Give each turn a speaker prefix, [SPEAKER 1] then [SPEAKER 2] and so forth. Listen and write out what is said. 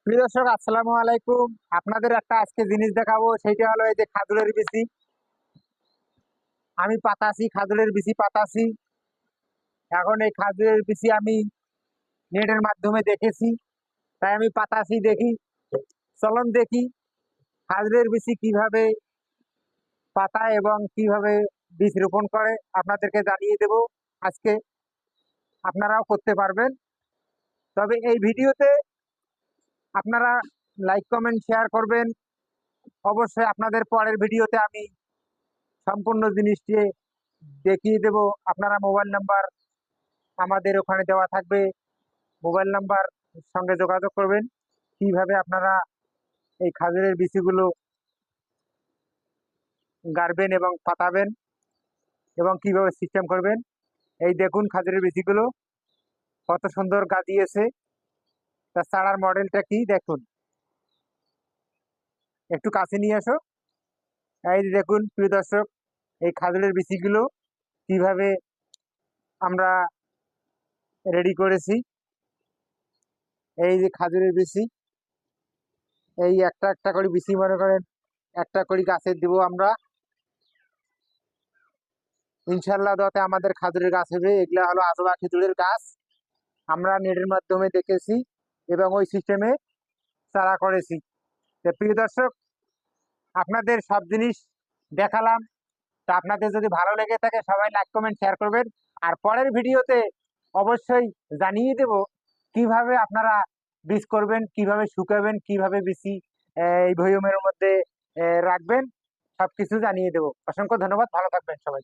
[SPEAKER 1] প্রিয় দর্শক, আসসালামু আলাইকুম। আপনাদের একটা আজকে জিনিস দেখাবো, সেইটা হলো এই যে খাজুরের বিচি। আমি পাতাছি, খাজুরের বিচি পাতাছি। এখন এই খাজুরের বিচি আমি নেটের মাধ্যমে দেখেছি, তাই আমি পাতাছি। দেখি, চলন দেখি খাজুরের বিচি কিভাবে পাতায় এবং কিভাবে বীজ রোপণ করে আপনাদেরকে জানিয়ে দেব আজকে। আপনারাও করতে পারবেন। তবে এই ভিডিওতে আপনারা লাইক কমেন্ট শেয়ার করবেন। অবশ্যই আপনাদের পরের ভিডিওতে আমি সম্পূর্ণ জিনিসটি দেখিয়ে দেব। আপনারা মোবাইল নাম্বার আমাদের ওখানে দেওয়া থাকবে, মোবাইল নাম্বার সঙ্গে যোগাযোগ করবেন। কিভাবে আপনারা এই খাজুরের বিচিগুলো গাড়বেন এবং পাতাবেন এবং কিভাবে সিস্টেম করবেন। এই দেখুন খাজুরের বিচিগুলো কত সুন্দর গাজিয়েছে। তার চারার মডেলটা কি দেখুন, একটু কাছে নিয়ে আসো। এই যে দেখুন প্রিয় দর্শক, এই খাজুরের বিচিগুলো কিভাবে আমরা রেডি করেছি। এই যে খাজুরের বিচি, এই একটা একটা করে বিচি মনে করেন একটা করে গাছের দিব আমরা। ইনশাল্লাহ দতে আমাদের খাজুরের গাছ হবে। এগুলা হলো আজবা খেজুরের গাছ। আমরা নেটের মাধ্যমে দেখেছি এবং ওই সিস্টেমে চারা করেছি। তো প্রিয় দর্শক, আপনাদের সব জিনিস দেখালাম। তা আপনাদের যদি ভালো লেগে থাকে সবাই লাইক কমেন্ট শেয়ার করবেন। আর পরের ভিডিওতে অবশ্যই জানিয়ে দেব কিভাবে আপনারা বীজ করবেন, কিভাবে শুকাবেন, কিভাবে বিচি এই ভয়মের মধ্যে রাখবেন। সবকিছু জানিয়ে দেব। অসংখ্য ধন্যবাদ, ভালো থাকবেন সবাই।